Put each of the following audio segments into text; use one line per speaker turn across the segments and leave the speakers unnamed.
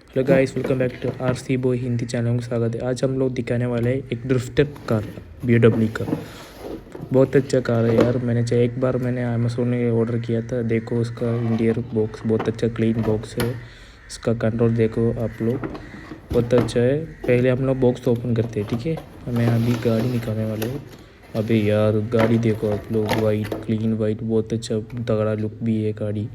Hello guys, welcome back to RC boy Hindi channel में स्वागत है। आज हम लोग दिखाने वाले हैं एक ड्रिफ्टर कार BMW का। बहुत अच्छा कार है यार। एक बार मैंने अमेज़ोन में ऑर्डर किया था। देखो उसका इंटीरियर बॉक्स बहुत अच्छा क्लीन बॉक्स है। इसका कंट्रोल देखो आप लोग, बहुत अच्छा है। पहले हम लोग बॉक्स ओपन करते हैं, ठीक है। हमें अभी गाड़ी निकालने वाले हैं। अबे यार गाड़ी देखो आप लोग, वाइट क्लीन वाइट, बहुत अच्छा तगड़ा लुक भी है गाड़ी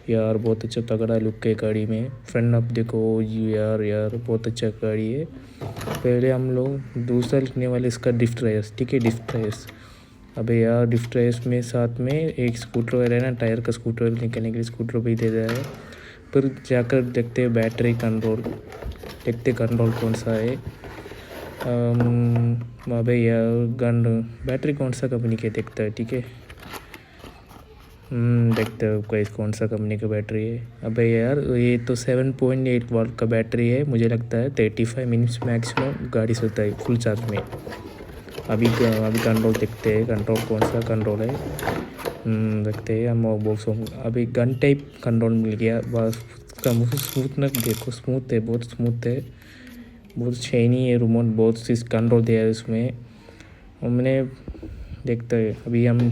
यार। बहुत अच्छा तगड़ा लुक है गाड़ी में। फ्रंट आप देखो यार बहुत अच्छा गाड़ी है। पहले हम लोग दूसरा लिखने वाले इसका ड्रिफ्ट रेस, ठीक है। ड्रिफ्ट रेस, अबे यार ड्रिफ्ट रेस में साथ में एक स्कूटर है ना, टायर का स्कूटर निकलने के लिए स्कूटर भी दे रहा है। फिर जाकर देखते हैं बैटरी कंट्रोल, देखते कंट्रोल कौन सा है। अबे यार गन बैटरी कौन सा कंपनी के देखता है, ठीक है। देखते हो कोई कौन सा कंपनी का बैटरी है। अबे यार ये तो 7.8 वाट का बैटरी है। मुझे लगता है 35 मिनट्स मैक्सिमम गाड़ी चलता है फुल चार्ज में। अभी कंट्रोल देखते हैं, कंट्रोल कौन सा कंट्रोल है। देखते हैं हम बॉक्स। अभी गन टाइप कंट्रोल मिल गया बस। उसका स्मूथनेस देखो, स्मूथ है, बहुत स्मूथ है, बहुत शाइनी है। रिमोट बहुत सी कंट्रोल दिया है उसमें हमने। देखते हैं अभी हम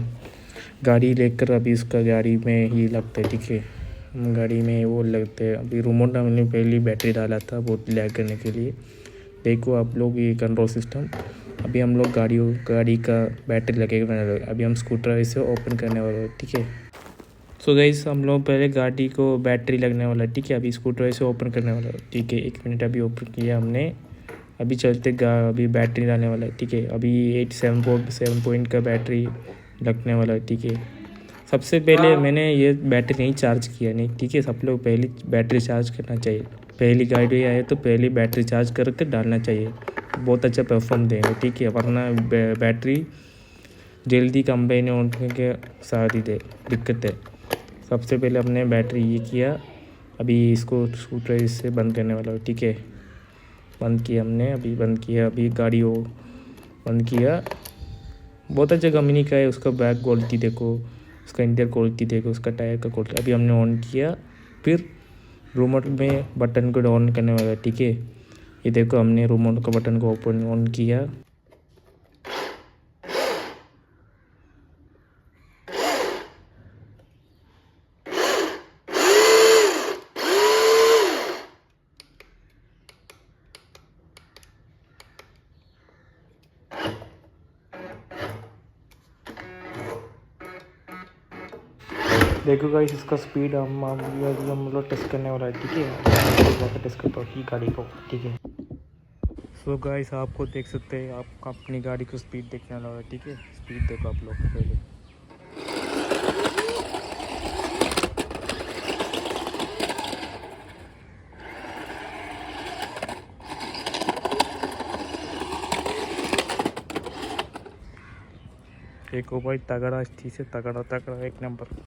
गाड़ी लेकर अभी इसका गाड़ी में ही लगता है, ठीक है। हम गाड़ी में वो लगते हैं। अभी रिमोट हमने पहले बैटरी डाला था बहुत लैग करने के लिए। देखो आप लोग ये कंट्रोल सिस्टम। अभी हम लोग गाड़ी का बैटरी लगेगा। अभी हम स्कूटर इसे ओपन करने वाले हैं, ठीक है। सो गाइस हम लोग पहले गाड़ी को बैटरी लगने वाला है, ठीक है। अभी स्कूटर इसे ओपन करने वाला है, ठीक है। 1 मिनट अभी ओपन किया हमने। अभी चलते अभी बैटरी डालने वाला है, ठीक है। अभी 7 पॉइंट का बैटरी लगने वाला है, ठीक है। सबसे पहले मैंने ये बैटरी नहीं चार्ज किया नहीं, ठीक है। सब लोग पहले बैटरी चार्ज करना चाहिए। पहली गाड़ी आए तो पहली बैटरी चार्ज करके डालना चाहिए, बहुत अच्छा परफॉर्म देंगे, ठीक है। वरना बैटरी जल्दी कंप्लेन होने के साथ ही दे दिक्कत है। सबसे पहले हमने बैटरी ये किया। अभी इसको स्कूटर इससे बंद करने वाला है, ठीक है। बंद किया हमने, अभी बंद किया। अभी गाड़ी वो बंद किया। बहुत अच्छा कंपनी का है। उसका बैक क्वालिटी देखो, उसका इंटीरियर क्वालिटी देखो, उसका टायर का क्वालिटी। अभी हमने ऑन किया, फिर रिमोट में बटन को ऑन करने वाला है, ठीक है। ये देखो हमने रिमोट का बटन को ओपन ऑन किया। देखो गाइस इसका स्पीड हम लोग टेस्ट करने वाला है, ठीक है। टेस्ट करता हूँ गाड़ी को, ठीक है। सो गाइस आपको देख सकते हैं, आप अपनी गाड़ी को स्पीड देखने वाला है, ठीक है। स्पीड देखो आप लोग पहले। देखो भाई तगड़ा, ठीक से तगड़ा एक नंबर।